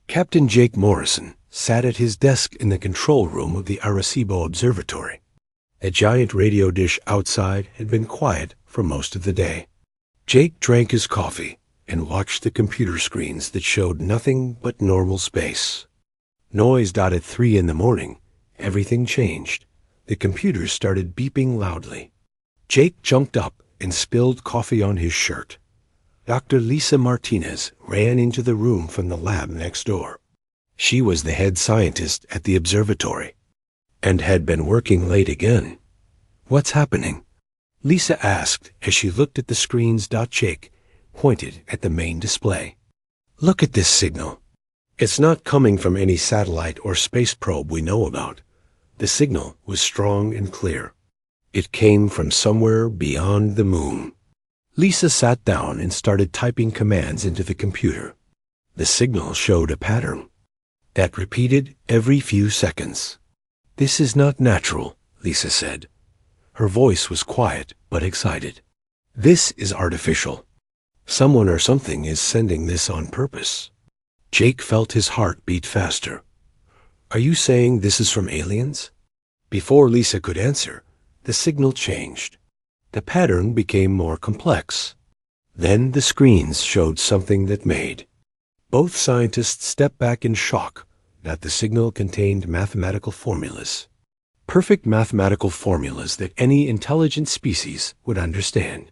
Captain Jake Morrison sat at his desk in the control room of the Arecibo Observatory. A giant radio dish outside had been quiet for most of the day. Jake drank his coffee and watched the computer screens that showed nothing but normal space. Noise. At 3 in the morning, everything changed. The computers started beeping loudly. Jake jumped up and spilled coffee on his shirt. Dr. Lisa Martinez ran into the room from the lab next door. She was the head scientist at the observatory and had been working late again. "What's happening?" Lisa asked as she looked at the screens. Jake pointed at the main display. "Look at this signal. It's not coming from any satellite or space probe we know about." The signal was strong and clear. It came from somewhere beyond the moon. Lisa sat down and started typing commands into the computer. The signal showed a pattern that repeated every few seconds. "This is not natural," Lisa said. Her voice was quiet but excited. "This is artificial. Someone or something is sending this on purpose." Jake felt his heart beat faster. "Are you saying this is from aliens?" Before Lisa could answer, the signal changed. The pattern became more complex. Then the screens showed something that made. Both scientists stepped back in shock that the signal contained mathematical formulas. Perfect mathematical formulas that any intelligent species would understand.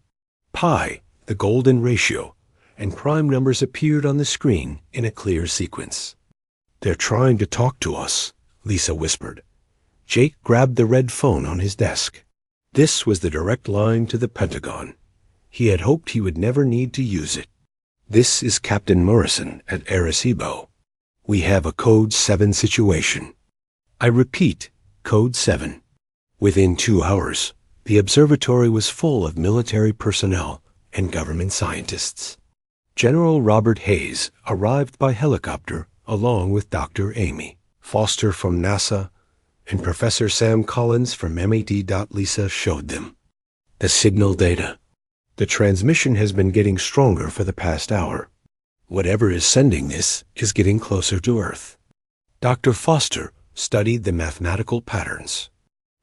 Pi, the golden ratio, and prime numbers appeared on the screen in a clear sequence. "They're trying to talk to us," Lisa whispered. Jake grabbed the red phone on his desk. This was the direct line to the Pentagon. He had hoped he would never need to use it. "This is Captain Morrison at Arecibo. We have a Code 7 situation. I repeat, Code 7. Within 2 hours, the observatory was full of military personnel and government scientists. General Robert Hayes arrived by helicopter along with Dr. Amy Foster from NASA and Professor Sam Collins from MIT. Lisa showed them the signal data. "The transmission has been getting stronger for the past hour. Whatever is sending this is getting closer to Earth." Dr. Foster studied the mathematical patterns.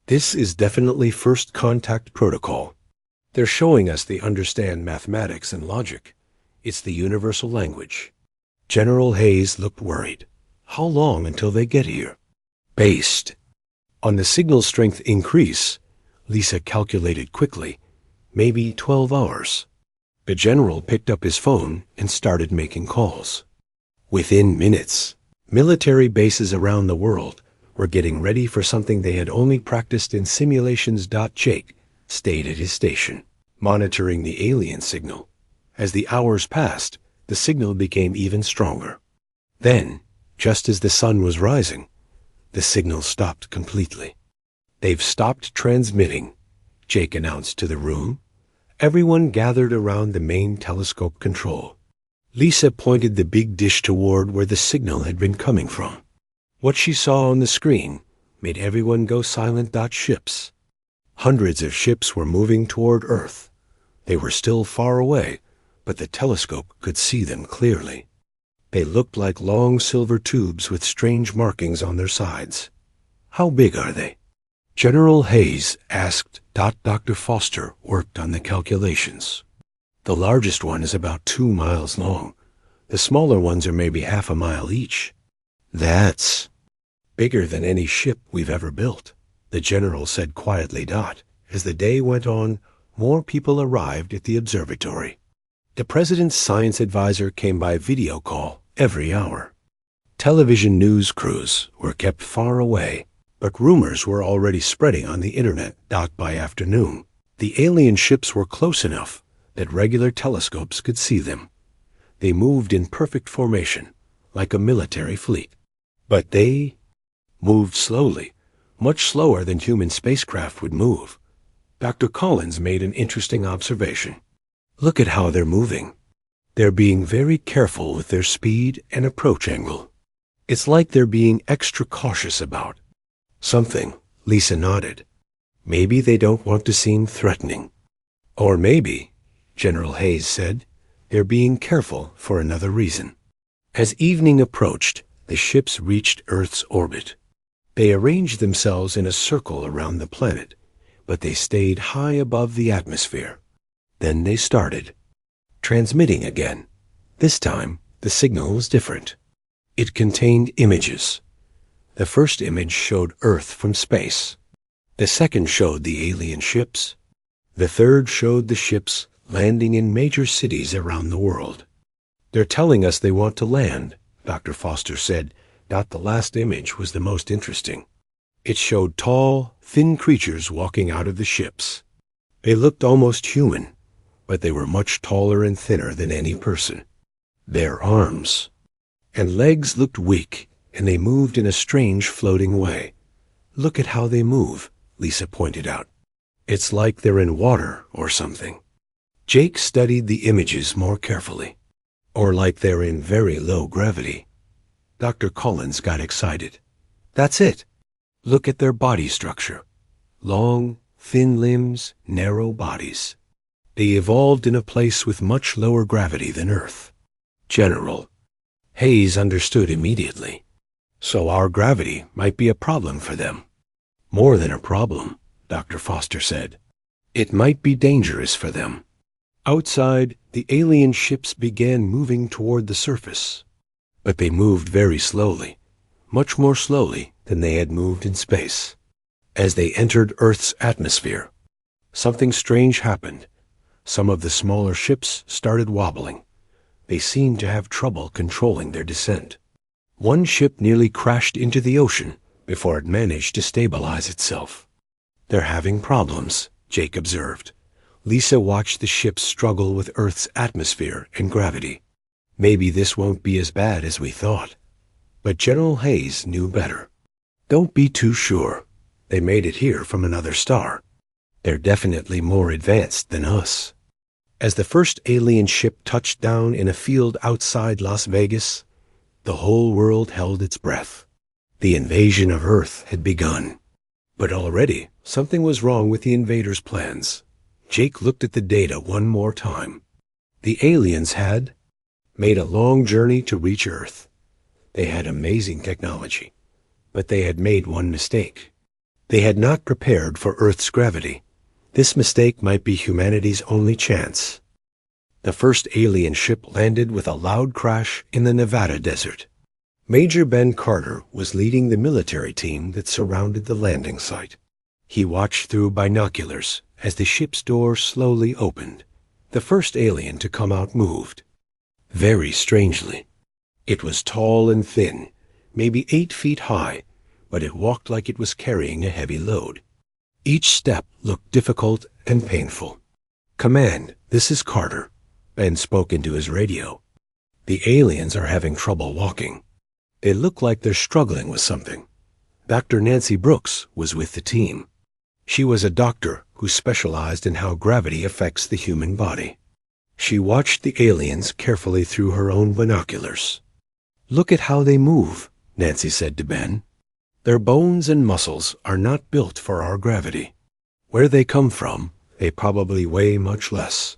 "This is definitely first contact protocol. They're showing us they understand mathematics and logic. It's the universal language." General Hayes looked worried. "How long until they get here?" "Based on the signal strength increase," Lisa calculated quickly, "maybe 12 hours. The general picked up his phone and started making calls. Within minutes, military bases around the world were getting ready for something they had only practiced in simulations. Jake stayed at his station, monitoring the alien signal. As the hours passed, the signal became even stronger. Then, just as the sun was rising, the signal stopped completely. "They've stopped transmitting," Jake announced to the room. Everyone gathered around the main telescope control. Lisa pointed the big dish toward where the signal had been coming from. What she saw on the screen made everyone go silent. Ships. Hundreds of ships were moving toward Earth. They were still far away, but the telescope could see them clearly. They looked like long silver tubes with strange markings on their sides. "How big are they?" General Hayes asked. Dr. Foster worked on the calculations. "The largest one is about 2 miles long. The smaller ones are maybe half a mile each." "That's bigger than any ship we've ever built," the general said quietly. As the day went on, more people arrived at the observatory. The president's science advisor came by video call every hour. Television news crews were kept far away, but rumors were already spreading on the internet. By afternoon, the alien ships were close enough that regular telescopes could see them. They moved in perfect formation, like a military fleet. But they moved slowly, much slower than human spacecraft would move. Dr. Collins made an interesting observation. "Look at how they're moving. They're being very careful with their speed and approach angle. It's like they're being extra cautious about something." Lisa nodded. "Maybe they don't want to seem threatening. Or maybe," General Hayes said, "they're being careful for another reason." As evening approached, the ships reached Earth's orbit. They arranged themselves in a circle around the planet, but they stayed high above the atmosphere. Then they started transmitting again. This time, the signal was different. It contained images. The first image showed Earth from space. The second showed the alien ships. The third showed the ships landing in major cities around the world. "They're telling us they want to land," Dr. Foster said. The last image was the most interesting. It showed tall, thin creatures walking out of the ships. They looked almost human, but they were much taller and thinner than any person. Their arms and legs looked weak, and they moved in a strange floating way. "Look at how they move," Lisa pointed out. "It's like they're in water or something." Jake studied the images more carefully. "Or like they're in very low gravity." Dr. Collins got excited. "That's it. Look at their body structure. Long, thin limbs, narrow bodies. They evolved in a place with much lower gravity than Earth." General Hayes understood immediately. "So our gravity might be a problem for them." "More than a problem," Dr. Foster said. "It might be dangerous for them." Outside, the alien ships began moving toward the surface. But they moved very slowly, much more slowly than they had moved in space. As they entered Earth's atmosphere, something strange happened. Some of the smaller ships started wobbling. They seemed to have trouble controlling their descent. One ship nearly crashed into the ocean before it managed to stabilize itself. "They're having problems," Jake observed. Lisa watched the ships struggle with Earth's atmosphere and gravity. "Maybe this won't be as bad as we thought." But General Hayes knew better. "Don't be too sure. They made it here from another star. They're definitely more advanced than us." As the first alien ship touched down in a field outside Las Vegas, the whole world held its breath. The invasion of Earth had begun. But already something was wrong with the invaders' plans. Jake looked at the data one more time. The aliens had made a long journey to reach Earth. They had amazing technology, but they had made one mistake. They had not prepared for Earth's gravity. This mistake might be humanity's only chance. The first alien ship landed with a loud crash in the Nevada desert. Major Ben Carter was leading the military team that surrounded the landing site. He watched through binoculars as the ship's door slowly opened. The first alien to come out moved. Very strangely. It was tall and thin, maybe 8 feet high, but it walked like it was carrying a heavy load. Each step looked difficult and painful. "Command, this is Carter." Ben spoke into his radio. "The aliens are having trouble walking. They look like they're struggling with something." Dr. Nancy Brooks was with the team. She was a doctor who specialized in how gravity affects the human body. She watched the aliens carefully through her own binoculars. "Look at how they move," Nancy said to Ben. "Their bones and muscles are not built for our gravity. Where they come from, they probably weigh much less."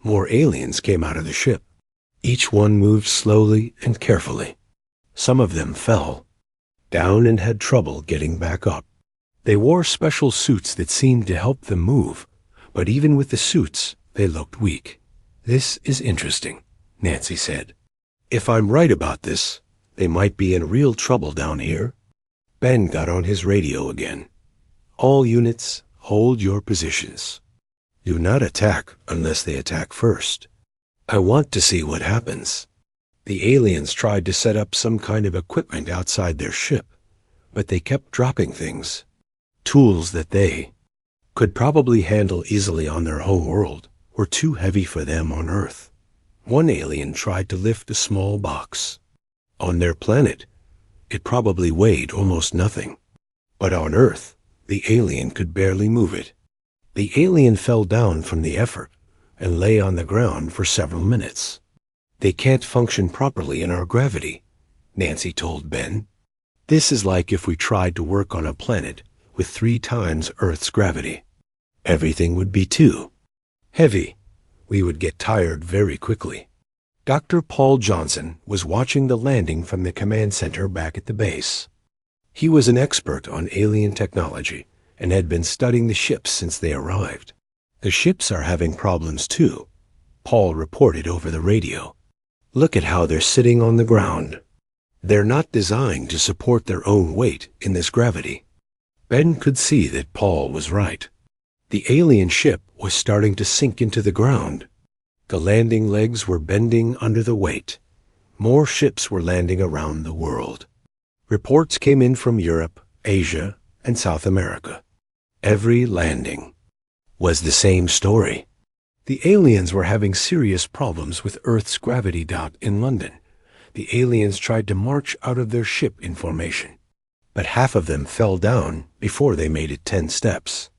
More aliens came out of the ship. Each one moved slowly and carefully. Some of them fell down and had trouble getting back up. They wore special suits that seemed to help them move, but even with the suits, they looked weak. "This is interesting," Nancy said. "If I'm right about this, they might be in real trouble down here." Ben got on his radio again. "All units, hold your positions. Do not attack unless they attack first. I want to see what happens." The aliens tried to set up some kind of equipment outside their ship, but they kept dropping things. Tools that they could probably handle easily on their home world were too heavy for them on Earth. One alien tried to lift a small box. On their planet, it probably weighed almost nothing. But on Earth, the alien could barely move it. The alien fell down from the effort and lay on the ground for several minutes. "They can't function properly in our gravity," Nancy told Ben. "This is like if we tried to work on a planet with 3 times Earth's gravity. Everything would be too heavy. We would get tired very quickly." Dr. Paul Johnson was watching the landing from the command center back at the base. He was an expert on alien technology and had been studying the ships since they arrived. The ships are having problems too, Paul reported over the radio. Look at how they're sitting on the ground. They're not designed to support their own weight in this gravity. Ben could see that Paul was right. The alien ship was starting to sink into the ground. The landing legs were bending under the weight. More ships were landing around the world. Reports came in from Europe, Asia, and South America. Every landing was the same story. The aliens were having serious problems with Earth's gravity dot in London. The aliens tried to march out of their ship in formation, but half of them fell down before they made it 10 steps.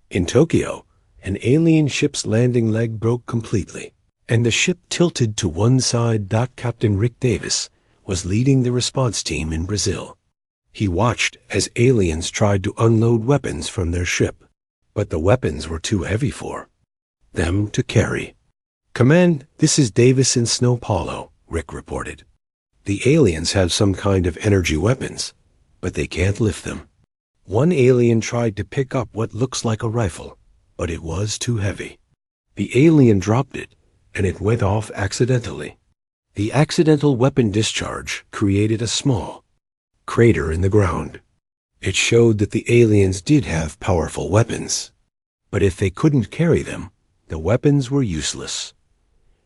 In Tokyo, an alien ship's landing leg broke completely, and the ship tilted to one side. Captain Rick Davis was leading the response team in Brazil. He watched as aliens tried to unload weapons from their ship, but the weapons were too heavy for them to carry. "Command, this is Davis in São Paulo," Rick reported. "The aliens have some kind of energy weapons, but they can't lift them." One alien tried to pick up what looks like a rifle, but it was too heavy. The alien dropped it, and it went off accidentally. The accidental weapon discharge created a small crater in the ground. It showed that the aliens did have powerful weapons, but if they couldn't carry them, the weapons were useless.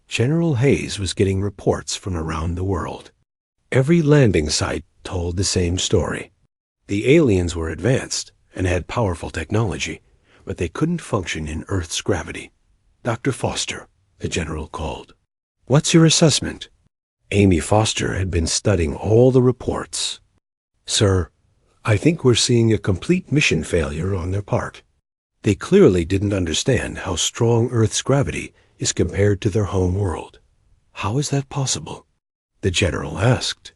General Hayes was getting reports from around the world. Every landing site told the same story. The aliens were advanced and had powerful technology, but they couldn't function in Earth's gravity. "Dr. Foster," the general called. "What's your assessment?" Amy Foster had been studying all the reports. "Sir, I think we're seeing a complete mission failure on their part. They clearly didn't understand how strong Earth's gravity is compared to their home world." "How is that possible?" the general asked.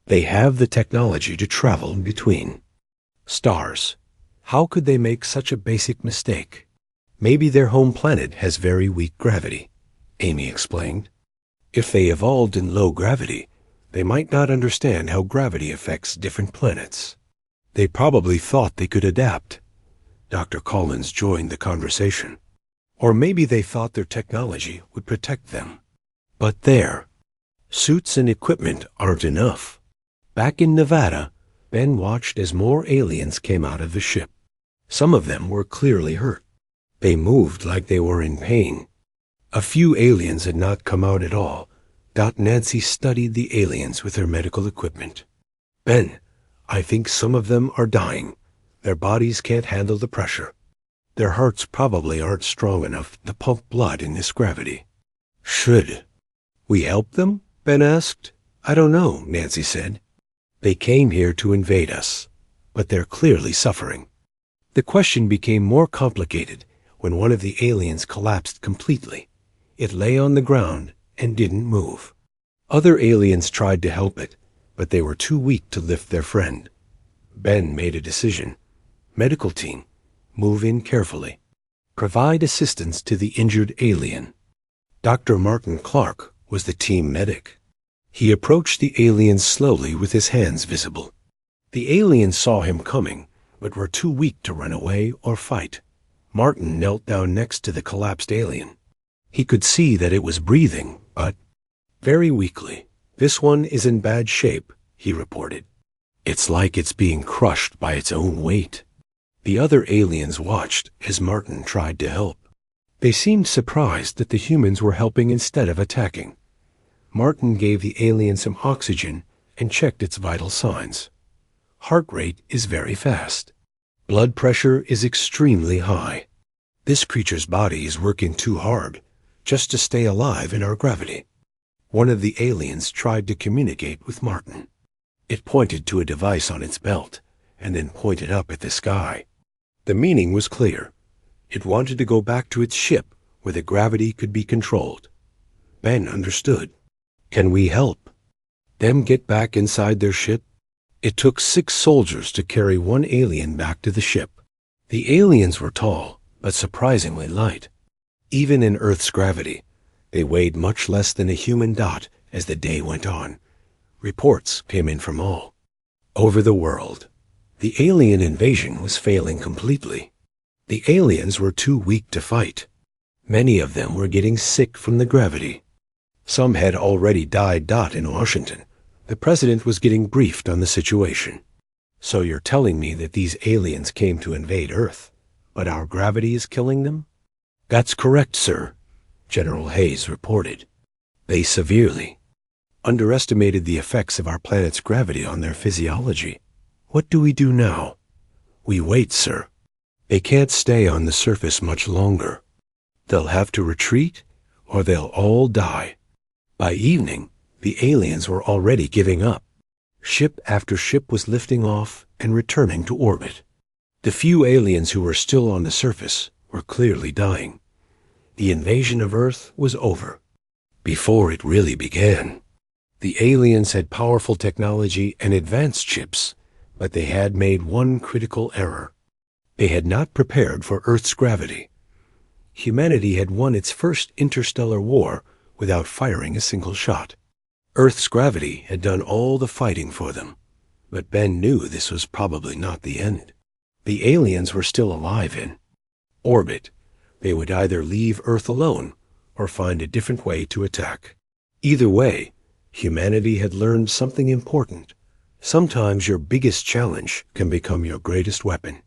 "They have the technology to travel between stars. How could they make such a basic mistake?" "Maybe their home planet has very weak gravity," Amy explained. "If they evolved in low gravity, they might not understand how gravity affects different planets. They probably thought they could adapt." Dr. Collins joined the conversation. "Or maybe they thought their technology would protect them. But their suits and equipment aren't enough." Back in Nevada, Ben watched as more aliens came out of the ship. Some of them were clearly hurt. They moved like they were in pain. A few aliens had not come out at all. Nancy studied the aliens with her medical equipment. "Ben, I think some of them are dying. Their bodies can't handle the pressure. Their hearts probably aren't strong enough to pump blood in this gravity." "Should we help them?" Ben asked. "I don't know," Nancy said. "They came here to invade us, but they're clearly suffering." The question became more complicated when one of the aliens collapsed completely. It lay on the ground and didn't move. Other aliens tried to help it, but they were too weak to lift their friend. Ben made a decision. "Medical team, move in carefully. Provide assistance to the injured alien." Dr. Martin Clark was the team medic. He approached the alien slowly with his hands visible. The aliens saw him coming, but were too weak to run away or fight. Martin knelt down next to the collapsed alien. He could see that it was breathing, but very weakly. "This one is in bad shape," he reported. "It's like it's being crushed by its own weight." The other aliens watched as Martin tried to help. They seemed surprised that the humans were helping instead of attacking. Martin gave the alien some oxygen and checked its vital signs. Heart rate is very fast. Blood pressure is extremely high. This creature's body is working too hard just to stay alive in our gravity. One of the aliens tried to communicate with Martin. It pointed to a device on its belt and then pointed up at the sky. The meaning was clear. It wanted to go back to its ship where the gravity could be controlled. Ben understood. "Can we help them get back inside their ship?" It took 6 soldiers to carry one alien back to the ship. The aliens were tall, but surprisingly light. Even in Earth's gravity, They weighed much less than a human dot as the day went on. Reports came in from all over the world. The alien invasion was failing completely. The aliens were too weak to fight. Many of them were getting sick from the gravity. Some had already died in Washington. The president was getting briefed on the situation. So you're telling me that these aliens came to invade Earth, but our gravity is killing them? That's correct, sir, General Hayes reported. They severely underestimated the effects of our planet's gravity on their physiology. What do we do now? We wait, sir. They can't stay on the surface much longer. They'll have to retreat, or they'll all die. By evening, the aliens were already giving up. Ship after ship was lifting off and returning to orbit. The few aliens who were still on the surface were clearly dying. The invasion of Earth was over. Before it really began, the aliens had powerful technology and advanced ships, but they had made one critical error. They had not prepared for Earth's gravity. Humanity had won its first interstellar war without firing a single shot. Earth's gravity had done all the fighting for them, but Ben knew this was probably not the end. The aliens were still alive in orbit. They would either leave Earth alone or find a different way to attack. Either way, humanity had learned something important. Sometimes your biggest challenge can become your greatest weapon.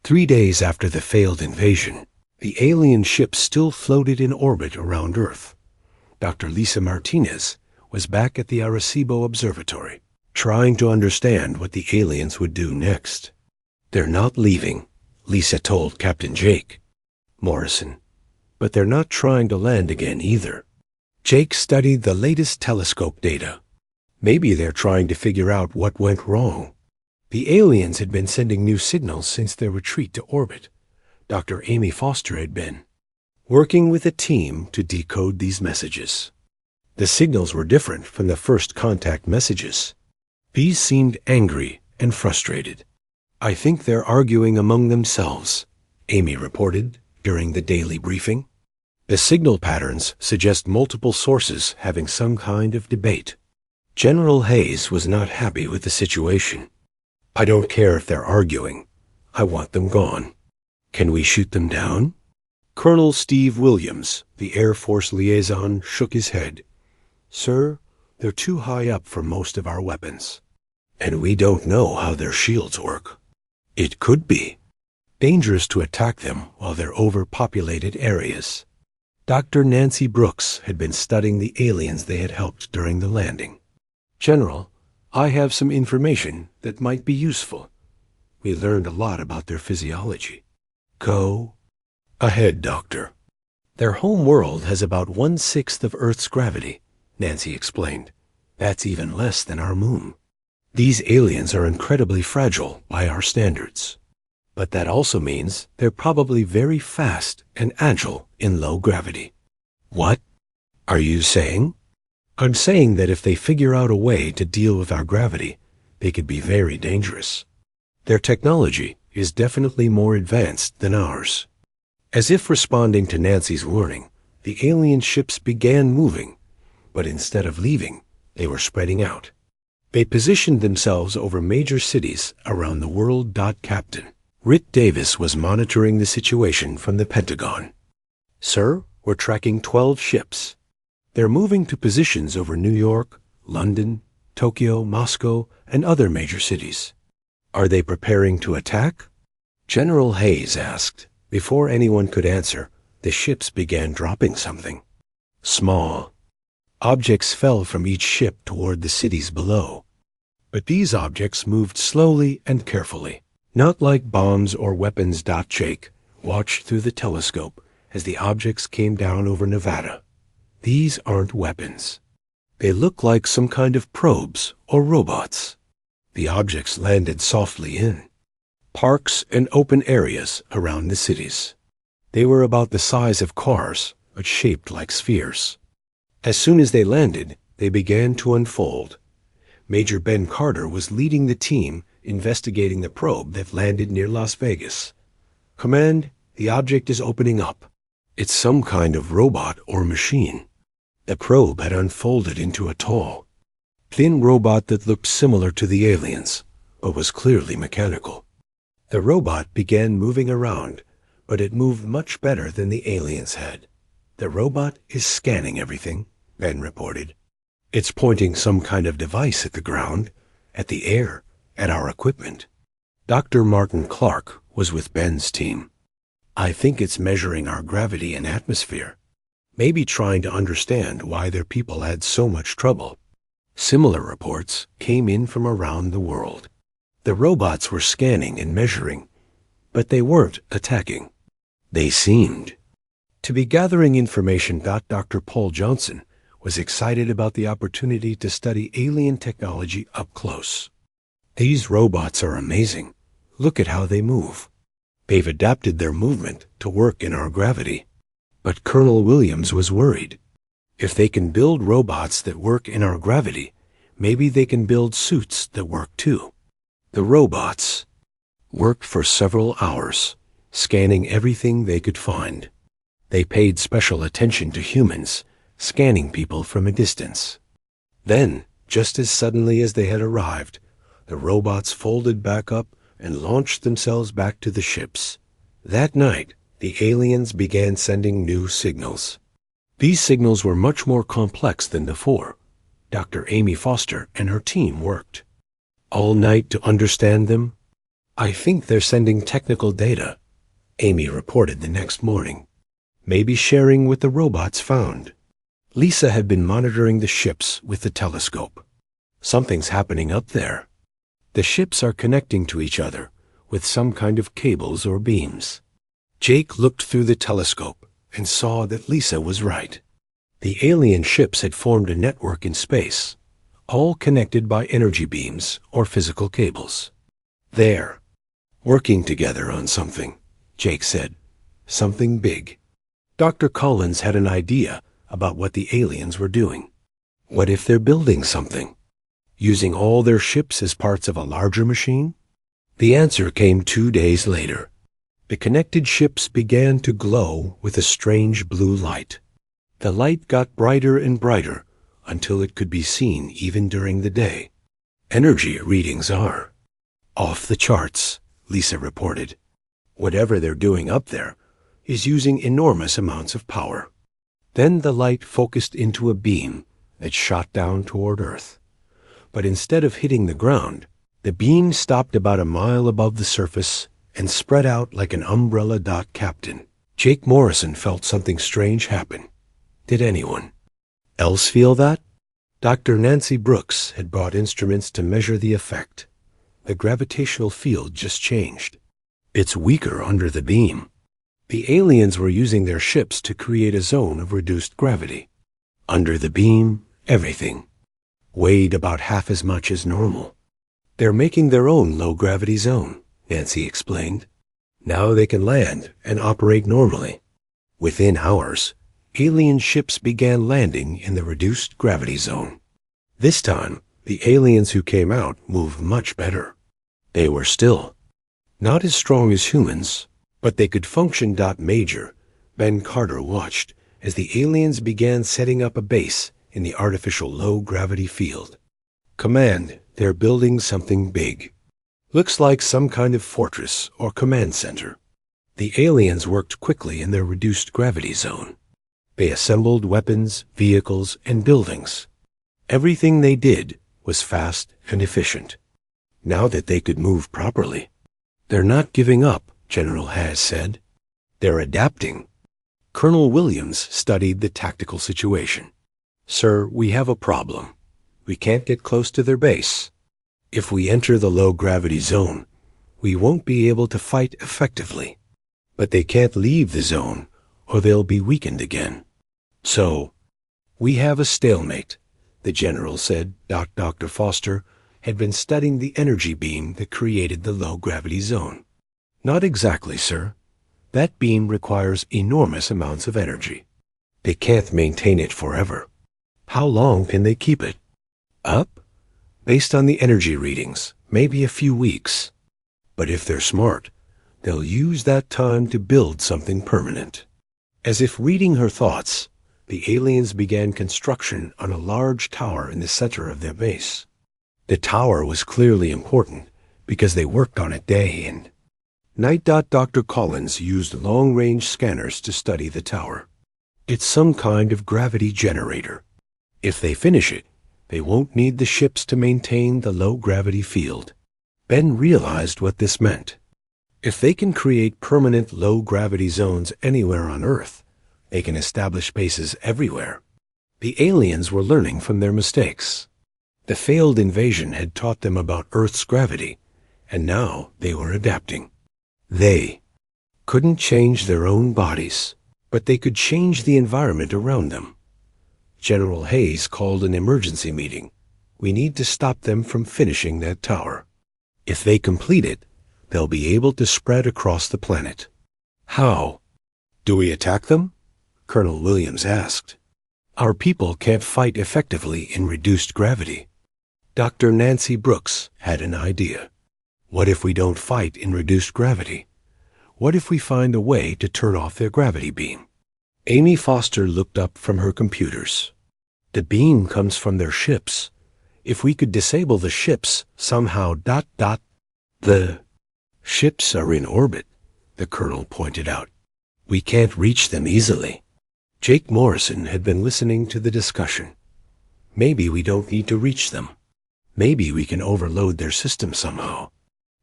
3 days after the failed invasion, the alien ship still floated in orbit around Earth. Dr. Lisa Martinez was back at the Arecibo Observatory, trying to understand what the aliens would do next. They're not leaving, Lisa told Captain Jake Morrison, but they're not trying to land again either. Jake studied the latest telescope data. Maybe they're trying to figure out what went wrong. The aliens had been sending new signals since their retreat to orbit. Dr. Amy Foster had been working with a team to decode these messages. The signals were different from the first contact messages. These seemed angry and frustrated. I think they're arguing among themselves, Amy reported during the daily briefing. The signal patterns suggest multiple sources having some kind of debate. General Hayes was not happy with the situation. I don't care if they're arguing. I want them gone. Can we shoot them down? Colonel Steve Williams, the Air Force liaison, shook his head. Sir, they're too high up for most of our weapons. And we don't know how their shields work. It could be dangerous to attack them while they're overpopulated areas. Dr. Nancy Brooks had been studying the aliens they had helped during the landing. General, I have some information that might be useful. We learned a lot about their physiology. Go ahead, Doctor. Their home world has about 1/6 of Earth's gravity, Nancy explained. That's even less than our moon. These aliens are incredibly fragile by our standards. But that also means they're probably very fast and agile in low gravity. What are you saying? I'm saying that if they figure out a way to deal with our gravity, they could be very dangerous. Their technology is definitely more advanced than ours. As if responding to Nancy's warning, the alien ships began moving, but instead of leaving, they were spreading out. They positioned themselves over major cities around the world. Captain Rick Davis was monitoring the situation from the Pentagon. Sir, we're tracking 12 ships. They're moving to positions over New York, London, Tokyo, Moscow, and other major cities. Are they preparing to attack? General Hayes asked. Before anyone could answer, the ships began dropping something. Small objects fell from each ship toward the cities below. But these objects moved slowly and carefully, not like bombs or weapons. Jake watched through the telescope as the objects came down over Nevada. These aren't weapons. They look like some kind of probes or robots. The objects landed softly in parks and open areas around the cities. They were about the size of cars, but shaped like spheres. As soon as they landed, they began to unfold. Major Ben Carter was leading the team investigating the probe that landed near Las Vegas. Command, the object is opening up. It's some kind of robot or machine. The probe had unfolded into a tall, thin robot that looked similar to the aliens, but was clearly mechanical. The robot began moving around, but it moved much better than the aliens had. The robot is scanning everything, Ben reported. It's pointing some kind of device at the ground, at the air, at our equipment. Dr. Martin Clark was with Ben's team. I think it's measuring our gravity and atmosphere, maybe trying to understand why their people had so much trouble. Similar reports came in from around the world. The robots were scanning and measuring, but they weren't attacking. They seemed to be gathering information. Dr. Paul Johnson was excited about the opportunity to study alien technology up close. These robots are amazing. Look at how they move. They've adapted their movement to work in our gravity. But Colonel Williams was worried. If they can build robots that work in our gravity, maybe they can build suits that work too. The robots worked for several hours, scanning everything they could find. They paid special attention to humans, scanning people from a distance. Then, just as suddenly as they had arrived, the robots folded back up and launched themselves back to the ships. That night, the aliens began sending new signals. These signals were much more complex than before. Dr. Amy Foster and her team worked all night to understand them. I think they're sending technical data, Amy reported the next morning, maybe sharing what the robots found. Lisa had been monitoring the ships with the telescope. Something's happening up there. The ships are connecting to each other with some kind of cables or beams. Jake looked through the telescope and saw that Lisa was right. The alien ships had formed a network in space, all connected by energy beams or physical cables. They're working together on something, Jake said. Something big. Dr. Collins had an idea about what the aliens were doing. What if they're building something? Using all their ships as parts of a larger machine? The answer came 2 days later. The connected ships began to glow with a strange blue light. The light got brighter and brighter until it could be seen even during the day. Energy readings are off the charts, Lisa reported. Whatever they're doing up there is using enormous amounts of power. Then the light focused into a beam that shot down toward Earth. But instead of hitting the ground, the beam stopped about a mile above the surface and spread out like an umbrella. Captain Jake Morrison felt something strange happen. Did anyone else feel that? Dr. Nancy Brooks had brought instruments to measure the effect. The gravitational field just changed. It's weaker under the beam. The aliens were using their ships to create a zone of reduced gravity. Under the beam, everything weighed about half as much as normal. They're making their own low-gravity zone, Nancy explained. Now they can land and operate normally. Within hours, alien ships began landing in the reduced gravity zone. This time, the aliens who came out moved much better. They were still not as strong as humans, but they could function. Major Ben Carter watched as the aliens began setting up a base in the artificial low-gravity field. Command, they're building something big. Looks like some kind of fortress or command center. The aliens worked quickly in their reduced gravity zone. They assembled weapons, vehicles, and buildings. Everything they did was fast and efficient. Now that they could move properly, they're not giving up, General Haas said. They're adapting. Colonel Williams studied the tactical situation. Sir, we have a problem. We can't get close to their base. If we enter the low-gravity zone, we won't be able to fight effectively. But they can't leave the zone, or they'll be weakened again. So, we have a stalemate, the general said. Dr. Foster had been studying the energy beam that created the low-gravity zone. Not exactly, sir. That beam requires enormous amounts of energy. They can't maintain it forever. How long can they keep it up? Based on the energy readings, maybe a few weeks. But if they're smart, they'll use that time to build something permanent. As if reading her thoughts, the aliens began construction on a large tower in the center of their base. The tower was clearly important because they worked on it day and night. Dr. Collins used long-range scanners to study the tower. It's some kind of gravity generator. If they finish it, they won't need the ships to maintain the low-gravity field. Ben realized what this meant. If they can create permanent low-gravity zones anywhere on Earth, they can establish bases everywhere. The aliens were learning from their mistakes. The failed invasion had taught them about Earth's gravity, and now they were adapting. They couldn't change their own bodies, but they could change the environment around them. General Hayes called an emergency meeting. We need to stop them from finishing that tower. If they complete it, they'll be able to spread across the planet. How? Do we attack them? Colonel Williams asked. Our people can't fight effectively in reduced gravity. Dr. Nancy Brooks had an idea. What if we don't fight in reduced gravity? What if we find a way to turn off their gravity beam? Amy Foster looked up from her computers. The beam comes from their ships. If we could disable the ships somehow. The ships are in orbit, the colonel pointed out. We can't reach them easily. Jake Morrison had been listening to the discussion. Maybe we don't need to reach them. Maybe we can overload their system somehow.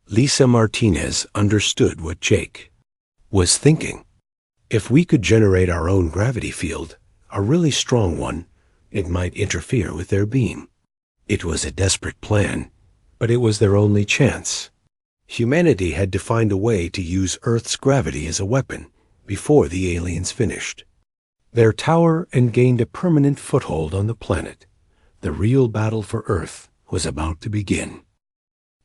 Lisa Martinez understood what Jake was thinking. If we could generate our own gravity field, a really strong one, it might interfere with their beam. It was a desperate plan, but it was their only chance. Humanity had to find a way to use Earth's gravity as a weapon before the aliens finished their tower and gained a permanent foothold on the planet. The real battle for Earth was about to begin.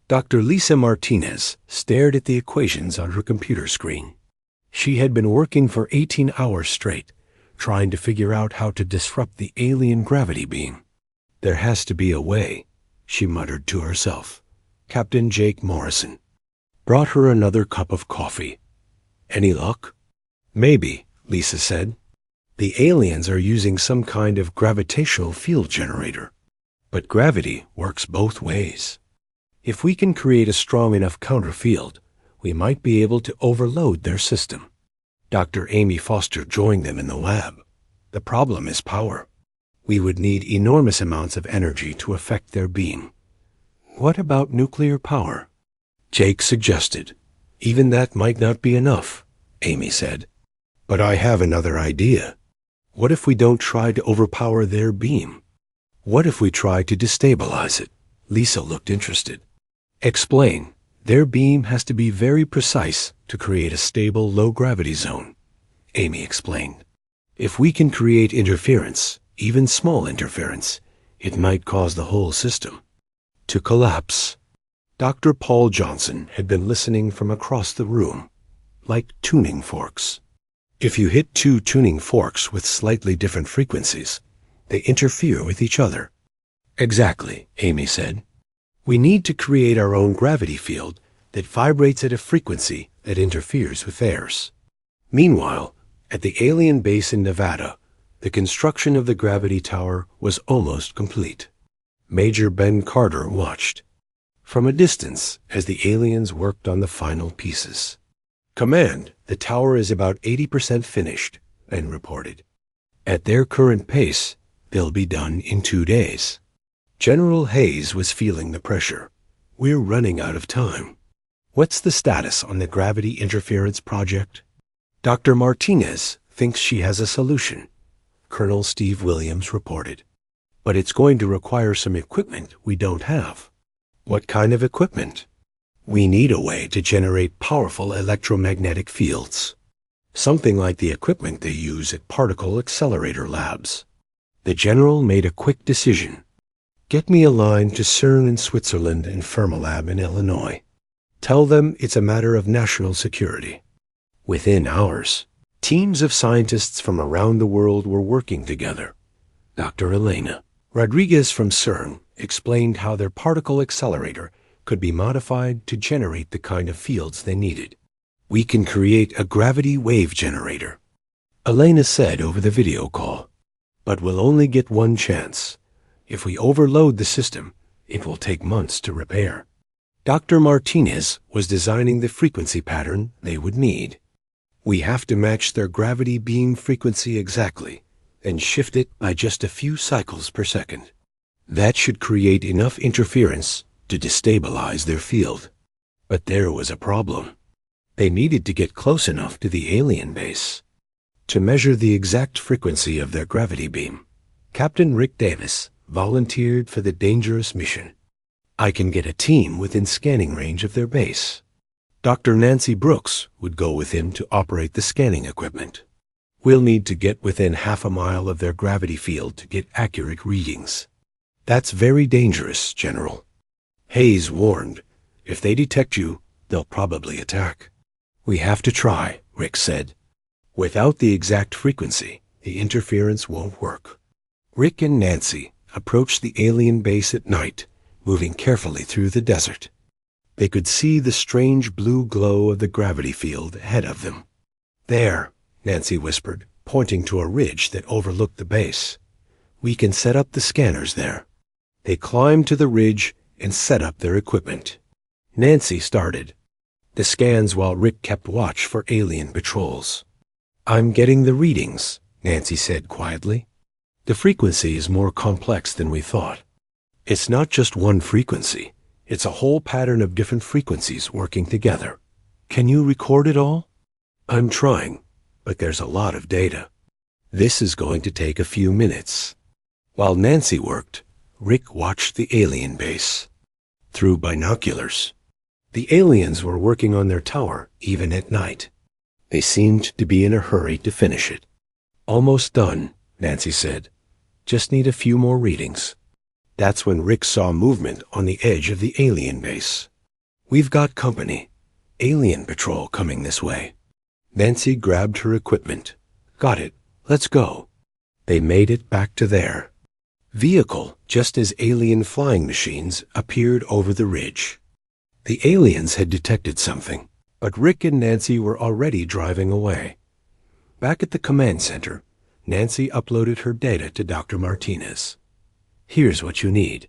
Dr. Lisa Martinez stared at the equations on her computer screen. She had been working for 18 hours straight, trying to figure out how to disrupt the alien gravity beam. There has to be a way, she muttered to herself. Captain Jake Morrison brought her another cup of coffee. Any luck? Maybe, Lisa said. The aliens are using some kind of gravitational field generator. But gravity works both ways. If we can create a strong enough counterfield, we might be able to overload their system. Dr. Amy Foster joined them in the lab. The problem is power. We would need enormous amounts of energy to affect their beam. What about nuclear power? Jake suggested. Even that might not be enough, Amy said. But I have another idea. What if we don't try to overpower their beam? What if we try to destabilize it? Lisa looked interested. Explain. Their beam has to be very precise to create a stable low-gravity zone, Amy explained. If we can create interference, even small interference, it might cause the whole system to collapse. Dr. Paul Johnson had been listening from across the room, like tuning forks. If you hit two tuning forks with slightly different frequencies, they interfere with each other. Exactly, Amy said. We need to create our own gravity field that vibrates at a frequency that interferes with theirs. Meanwhile, at the alien base in Nevada, the construction of the gravity tower was almost complete. Major Ben Carter watched from a distance as the aliens worked on the final pieces. Command, the tower is about 80% finished, Ben reported. At their current pace, they'll be done in 2 days. General Hayes was feeling the pressure. We're running out of time. What's the status on the gravity interference project? Dr. Martinez thinks she has a solution, Colonel Steve Williams reported. But it's going to require some equipment we don't have. What kind of equipment? We need a way to generate powerful electromagnetic fields. Something like the equipment they use at particle accelerator labs. The general made a quick decision. Get me a line to CERN in Switzerland and Fermilab in Illinois. Tell them it's a matter of national security. Within hours, teams of scientists from around the world were working together. Dr. Elena Rodriguez from CERN explained how their particle accelerator could be modified to generate the kind of fields they needed. We can create a gravity wave generator. Elena said over the video call. But we'll only get one chance. If we overload the system, it will take months to repair. Dr. Martinez was designing the frequency pattern they would need. We have to match their gravity beam frequency exactly and shift it by just a few cycles per second. That should create enough interference to destabilize their field. But there was a problem. They needed to get close enough to the alien base. To measure the exact frequency of their gravity beam, Captain Rick Davis volunteered for the dangerous mission. I can get a team within scanning range of their base. Dr. Nancy Brooks would go with him to operate the scanning equipment. We'll need to get within half a mile of their gravity field to get accurate readings. That's very dangerous, General. Hayes warned, if they detect you, they'll probably attack. We have to try, Rick said. Without the exact frequency, the interference won't work. Rick and Nancy approached the alien base at night, moving carefully through the desert. They could see the strange blue glow of the gravity field ahead of them. There, Nancy whispered, pointing to a ridge that overlooked the base. We can set up the scanners there. They climbed to the ridge and set up their equipment. Nancy started the scans while Rick kept watch for alien patrols. I'm getting the readings, Nancy said quietly. The frequency is more complex than we thought. It's not just one frequency. It's a whole pattern of different frequencies working together. Can you record it all? I'm trying, but there's a lot of data. This is going to take a few minutes. While Nancy worked, Rick watched the alien base. Through binoculars. The aliens were working on their tower even at night. They seemed to be in a hurry to finish it. Almost done, Nancy said. Just need a few more readings. That's when Rick saw movement on the edge of the alien base. We've got company. Alien patrol coming this way. Nancy grabbed her equipment. Got it. Let's go. They made it back to their vehicle just as alien flying machines appeared over the ridge. The aliens had detected something, but Rick and Nancy were already driving away. Back at the command center, Nancy uploaded her data to Dr. Martinez. Here's what you need.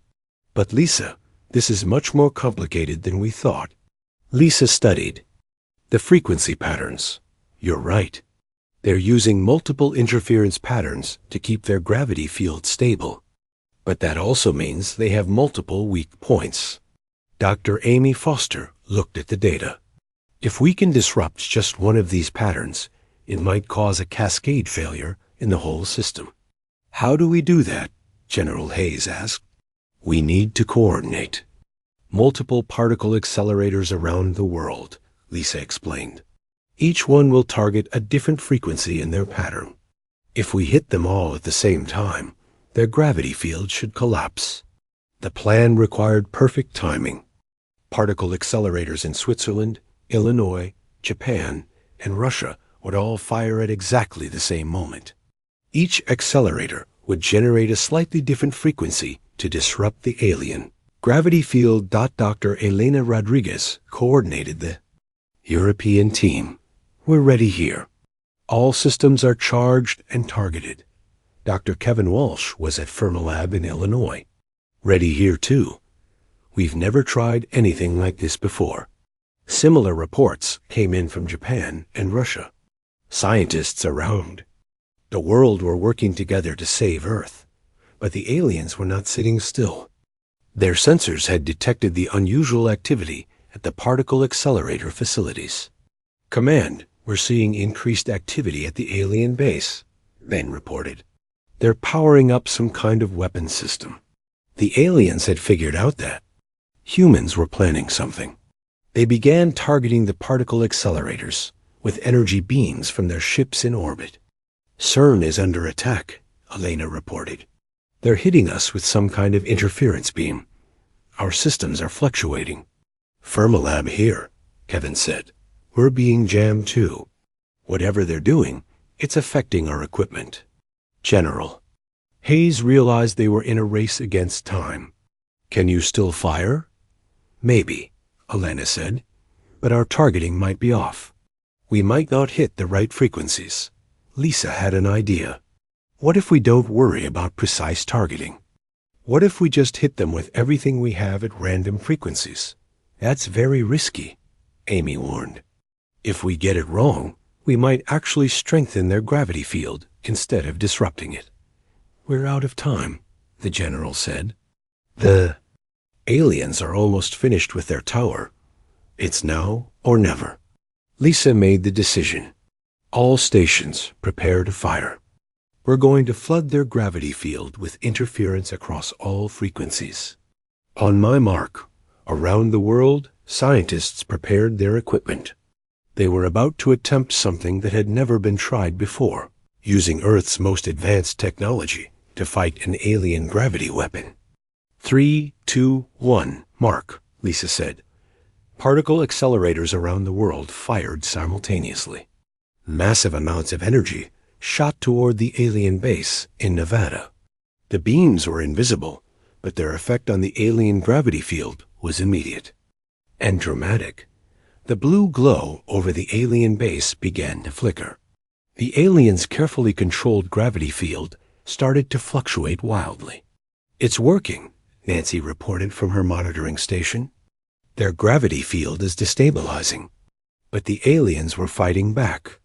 But Lisa, this is much more complicated than we thought. Lisa studied the frequency patterns. You're right. They're using multiple interference patterns to keep their gravity field stable. But that also means they have multiple weak points. Dr. Amy Foster looked at the data. If we can disrupt just one of these patterns, it might cause a cascade failure in the whole system. How do we do that? General Hayes asked. We need to coordinate. Multiple particle accelerators around the world, Lisa explained. Each one will target a different frequency in their pattern. If we hit them all at the same time, their gravity field should collapse. The plan required perfect timing. Particle accelerators in Switzerland, Illinois, Japan, and Russia would all fire at exactly the same moment. Each accelerator would generate a slightly different frequency to disrupt the alien gravity field. Dr. Elena Rodriguez coordinated the European team. We're ready here. All systems are charged and targeted. Dr. Kevin Walsh was at Fermilab in Illinois. Ready here too. We've never tried anything like this before. Similar reports came in from Japan and Russia. Scientists around the world were working together to save Earth, but the aliens were not sitting still. Their sensors had detected the unusual activity at the particle accelerator facilities. Command, we're seeing increased activity at the alien base, Ben reported. They're powering up some kind of weapon system. The aliens had figured out that humans were planning something. They began targeting the particle accelerators with energy beams from their ships in orbit. CERN is under attack, Elena reported. They're hitting us with some kind of interference beam. Our systems are fluctuating. Fermilab here, Kevin said. We're being jammed too. Whatever they're doing, it's affecting our equipment. General. Hayes realized they were in a race against time. Can you still fire? Maybe, Elena said, but our targeting might be off. We might not hit the right frequencies. Lisa had an idea. What if we don't worry about precise targeting? What if we just hit them with everything we have at random frequencies? That's very risky, Amy warned. If we get it wrong, we might actually strengthen their gravity field instead of disrupting it. We're out of time, the general said. The aliens are almost finished with their tower. It's now or never. Lisa made the decision. All stations prepare to fire. We're going to flood their gravity field with interference across all frequencies. On my mark, around the world, scientists prepared their equipment. They were about to attempt something that had never been tried before, using Earth's most advanced technology to fight an alien gravity weapon. 3, 2, 1, mark, Lisa said. Particle accelerators around the world fired simultaneously. Massive amounts of energy shot toward the alien base in Nevada. The beams were invisible, but their effect on the alien gravity field was immediate and dramatic. The blue glow over the alien base began to flicker. The aliens' carefully controlled gravity field started to fluctuate wildly. It's working, Nancy reported from her monitoring station. Their gravity field is destabilizing. But the aliens were fighting back.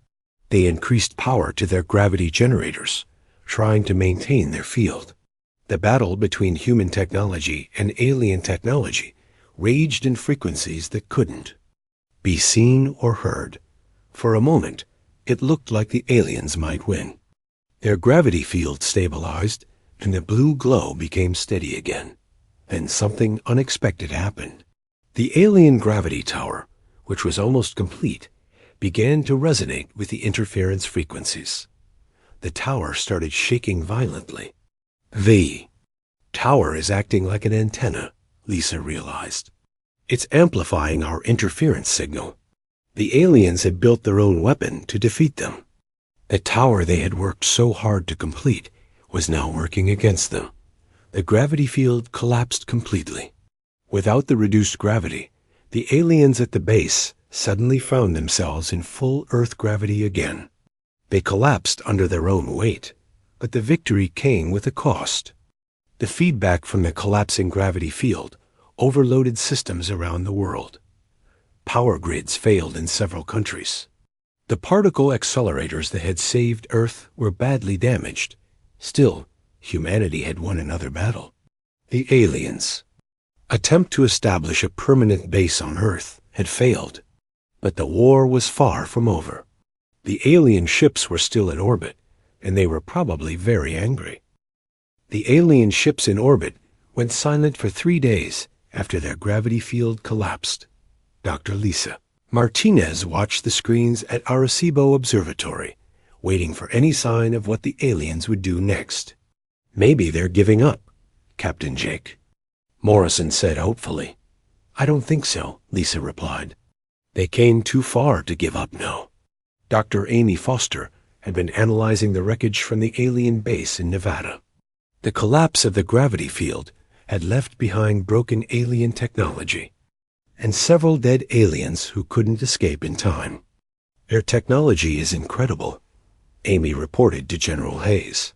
They increased power to their gravity generators, trying to maintain their field. The battle between human technology and alien technology raged in frequencies that couldn't be seen or heard. For a moment, it looked like the aliens might win. Their gravity field stabilized, and the blue glow became steady again. Then something unexpected happened. The alien gravity tower, which was almost complete, began to resonate with the interference frequencies. The tower started shaking violently. The tower is acting like an antenna, Lisa realized. It's amplifying our interference signal. The aliens had built their own weapon to defeat them. The tower they had worked so hard to complete was now working against them. The gravity field collapsed completely. Without the reduced gravity, the aliens at the base suddenly found themselves in full Earth gravity again. They collapsed under their own weight, but the victory came with a cost. The feedback from the collapsing gravity field overloaded systems around the world. Power grids failed in several countries. The particle accelerators that had saved Earth were badly damaged. Still, humanity had won another battle. The aliens' attempt to establish a permanent base on Earth had failed. But the war was far from over. The alien ships were still in orbit, and they were probably very angry. The alien ships in orbit went silent for 3 days after their gravity field collapsed. Dr. Lisa Martinez watched the screens at Arecibo Observatory, waiting for any sign of what the aliens would do next. Maybe they're giving up, Captain Jake Morrison said hopefully. I don't think so, Lisa replied. They came too far to give up now. Dr. Amy Foster had been analyzing the wreckage from the alien base in Nevada. The collapse of the gravity field had left behind broken alien technology and several dead aliens who couldn't escape in time. Their technology is incredible, Amy reported to General Hayes.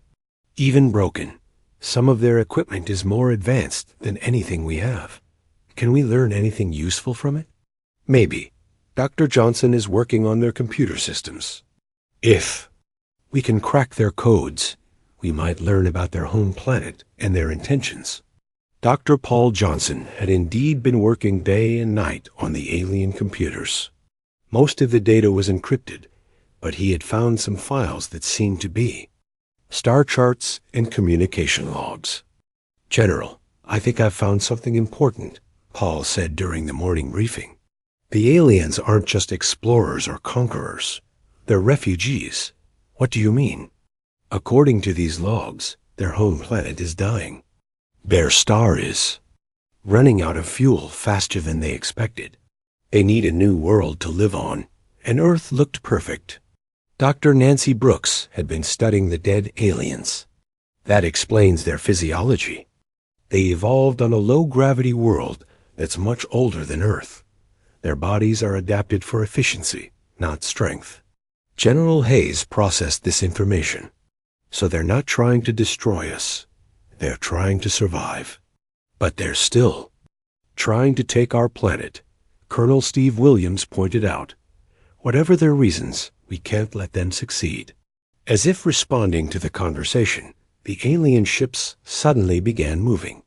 Even broken, some of their equipment is more advanced than anything we have. Can we learn anything useful from it? Maybe. Dr. Johnson is working on their computer systems. If we can crack their codes, we might learn about their home planet and their intentions. Dr. Paul Johnson had indeed been working day and night on the alien computers. Most of the data was encrypted, but he had found some files that seemed to be star charts and communication logs. General, I think I've found something important, Paul said during the morning briefing. The aliens aren't just explorers or conquerors. They're refugees. What do you mean? According to these logs, their home planet is dying. Their star is running out of fuel faster than they expected. They need a new world to live on, and Earth looked perfect. Dr. Nancy Brooks had been studying the dead aliens. That explains their physiology. They evolved on a low-gravity world that's much older than Earth. Their bodies are adapted for efficiency, not strength. General Hayes processed this information. So they're not trying to destroy us. They're trying to survive. But they're still trying to take our planet. Colonel Steve Williams pointed out. Whatever their reasons, we can't let them succeed. As if responding to the conversation, the alien ships suddenly began moving.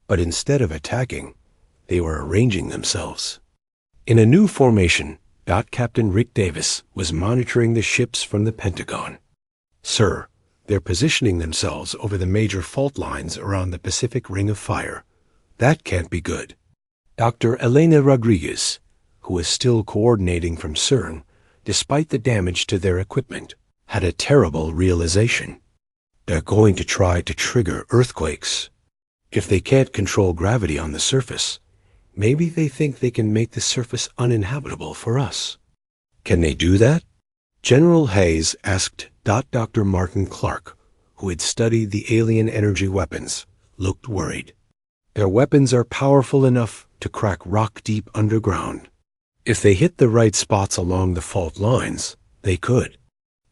But instead of attacking, they were arranging themselves. In a new formation, Captain Rick Davis was monitoring the ships from the Pentagon. Sir, they're positioning themselves over the major fault lines around the Pacific Ring of Fire. That can't be good. Dr. Elena Rodriguez, who was still coordinating from CERN, despite the damage to their equipment, had a terrible realization. They're going to try to trigger earthquakes. If they can't control gravity on the surface, maybe they think they can make the surface uninhabitable for us. Can they do that? General Hayes asked. Dr. Martin Clark, who had studied the alien energy weapons, looked worried. Their weapons are powerful enough to crack rock deep underground. If they hit the right spots along the fault lines, they could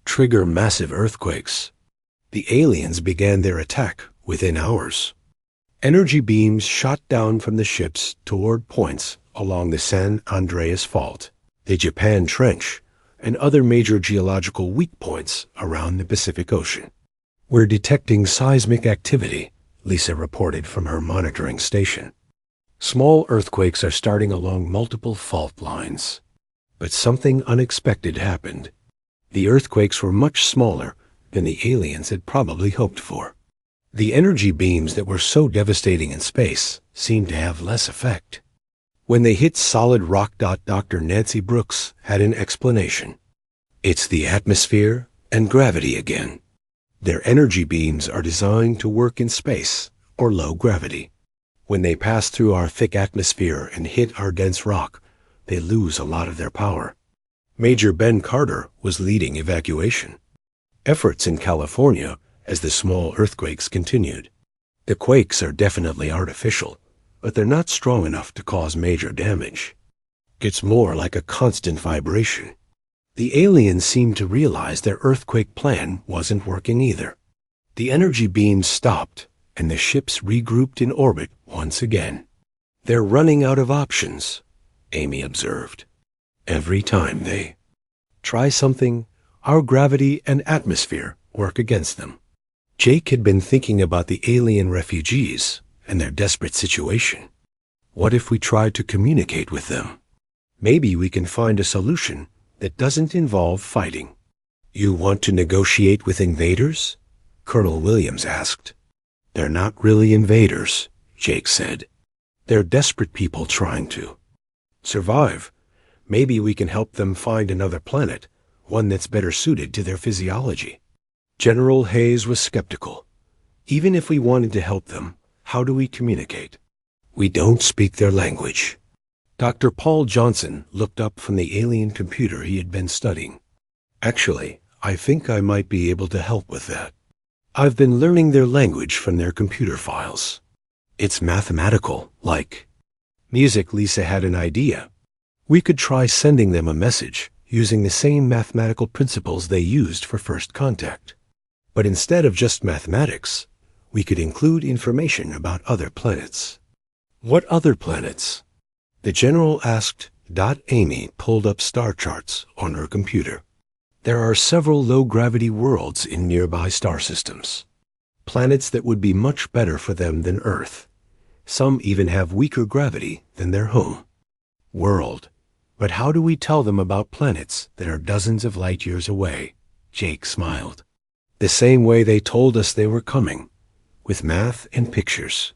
trigger massive earthquakes. The aliens began their attack within hours. Energy beams shot down from the ships toward points along the San Andreas Fault, the Japan Trench, and other major geological weak points around the Pacific Ocean. We're detecting seismic activity, Lisa reported from her monitoring station. Small earthquakes are starting along multiple fault lines. But something unexpected happened. The earthquakes were much smaller than the aliens had probably hoped for. The energy beams that were so devastating in space seemed to have less effect. When they hit solid rock. Dr. Nancy Brooks had an explanation. It's the atmosphere and gravity again. Their energy beams are designed to work in space or low gravity. When they pass through our thick atmosphere and hit our dense rock, they lose a lot of their power. Major Ben Carter was leading evacuation efforts in California as the small earthquakes continued. The quakes are definitely artificial, but they're not strong enough to cause major damage. It's more like a constant vibration. The aliens seemed to realize their earthquake plan wasn't working either. The energy beams stopped, and the ships regrouped in orbit once again. They're running out of options, Amy observed. Every time they try something, our gravity and atmosphere work against them. Jake had been thinking about the alien refugees and their desperate situation. What if we tried to communicate with them? Maybe we can find a solution that doesn't involve fighting. You want to negotiate with invaders? Colonel Williams asked. They're not really invaders, Jake said. They're desperate people trying to survive. Maybe we can help them find another planet, one that's better suited to their physiology. General Hayes was skeptical. Even if we wanted to help them, how do we communicate? We don't speak their language. Dr. Paul Johnson looked up from the alien computer he had been studying. Actually, I think I might be able to help with that. I've been learning their language from their computer files. It's mathematical, like music. Lisa had an idea. We could try sending them a message using the same mathematical principles they used for first contact. But instead of just mathematics, we could include information about other planets. What other planets? The general asked. Amy pulled up star charts on her computer. There are several low-gravity worlds in nearby star systems. Planets that would be much better for them than Earth. Some even have weaker gravity than their home world. But how do we tell them about planets that are dozens of light years away? Jake smiled. The same way they told us they were coming, with math and pictures.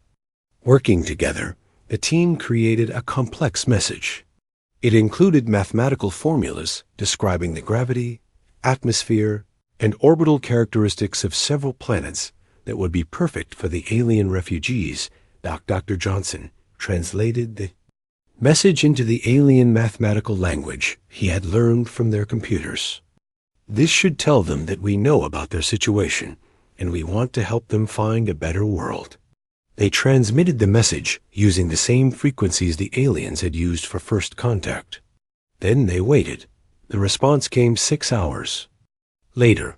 Working together, the team created a complex message. It included mathematical formulas describing the gravity, atmosphere, and orbital characteristics of several planets that would be perfect for the alien refugees. Dr. Johnson translated the message into the alien mathematical language he had learned from their computers. This should tell them that we know about their situation, and we want to help them find a better world. They transmitted the message using the same frequencies the aliens had used for first contact. Then they waited, The response came 6 hours. Later,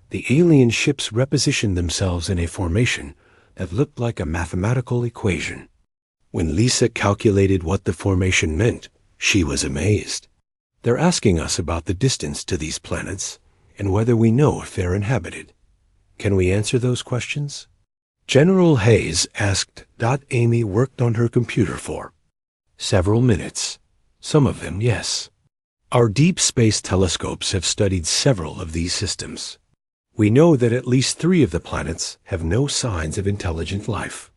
the alien ships repositioned themselves in a formation that looked like a mathematical equation. When Lisa calculated what the formation meant, she was amazed. They're asking us about the distance to these planets and whether we know if they're inhabited. Can we answer those questions? General Hayes asked. Amy worked on her computer for several minutes. Some of them, yes. Our deep space telescopes have studied several of these systems. We know that at least 3 of the planets have no signs of intelligent life.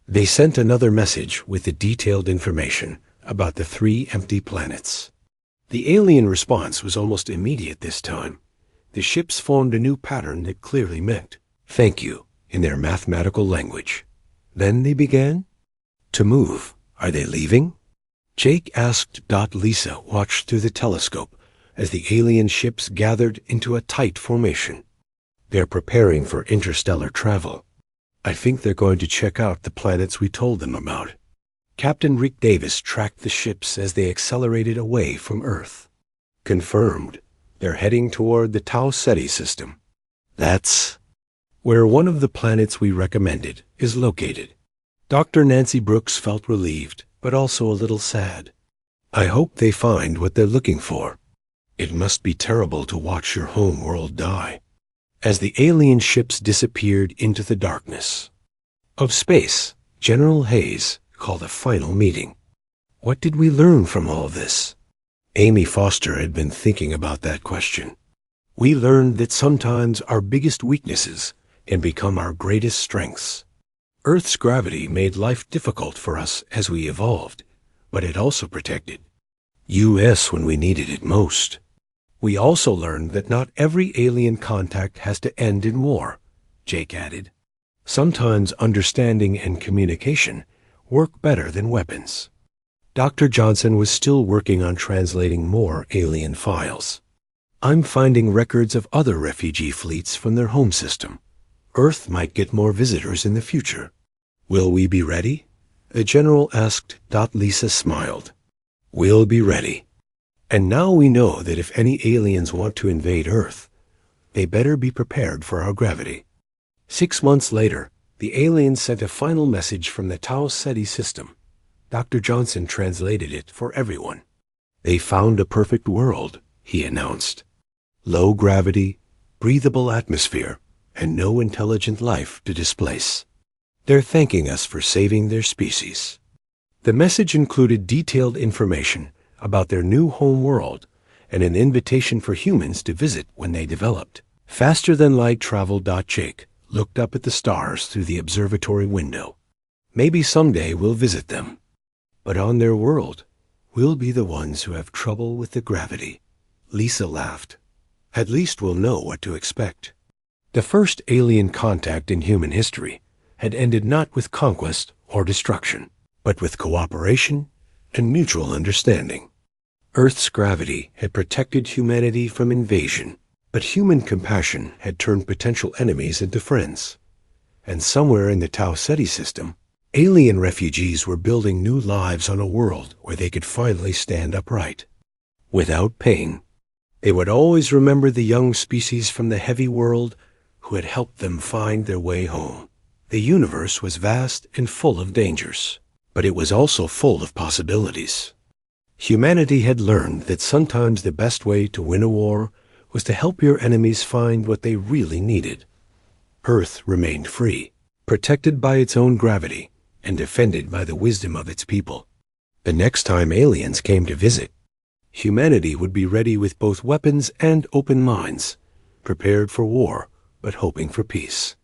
They sent another message with the detailed information about the 3 empty planets. The alien response was almost immediate this time. The ships formed a new pattern that clearly meant "thank you" in their mathematical language. Then they began to move. Are they leaving? Jake asked. Lisa watched through the telescope as the alien ships gathered into a tight formation. They're preparing for interstellar travel. I think they're going to check out the planets we told them about. Captain Rick Davis tracked the ships as they accelerated away from Earth. Confirmed. They're heading toward the Tau Ceti system. That's where one of the planets we recommended is located. Dr. Nancy Brooks felt relieved, but also a little sad. I hope they find what they're looking for. It must be terrible to watch your home world die. As the alien ships disappeared into the darkness of space, General Hayes called a final meeting. What did we learn from all this? Amy Foster had been thinking about that question. We learned that sometimes our biggest weaknesses can become our greatest strengths. Earth's gravity made life difficult for us as we evolved, but it also protected us when we needed it most. We also learned that not every alien contact has to end in war, Jake added. Sometimes understanding and communication work better than weapons. Dr. Johnson was still working on translating more alien files. I'm finding records of other refugee fleets from their home system. Earth might get more visitors in the future. Will we be ready? The general asked. Lisa smiled. We'll be ready. And now we know that if any aliens want to invade Earth, they better be prepared for our gravity. 6 months later, the aliens sent a final message from the Tau Ceti system. Dr. Johnson translated it for everyone. They found a perfect world, he announced. Low gravity, breathable atmosphere, and no intelligent life to displace. They're thanking us for saving their species. The message included detailed information about their new home world and an invitation for humans to visit when they developed. Faster-than-light travel. Jake looked up at the stars through the observatory window. Maybe someday we'll visit them. But on their world, we'll be the ones who have trouble with the gravity. Lisa laughed. At least we'll know what to expect. The first alien contact in human history had ended not with conquest or destruction, but with cooperation and mutual understanding. Earth's gravity had protected humanity from invasion, but human compassion had turned potential enemies into friends. And somewhere in the Tau Ceti system, alien refugees were building new lives on a world where they could finally stand upright. Without pain. They would always remember the young species from the heavy world who had helped them find their way home. The universe was vast and full of dangers, but it was also full of possibilities. Humanity had learned that sometimes the best way to win a war was to help your enemies find what they really needed. Earth remained free, protected by its own gravity, and defended by the wisdom of its people. The next time aliens came to visit, humanity would be ready with both weapons and open minds, prepared for war, but hoping for peace.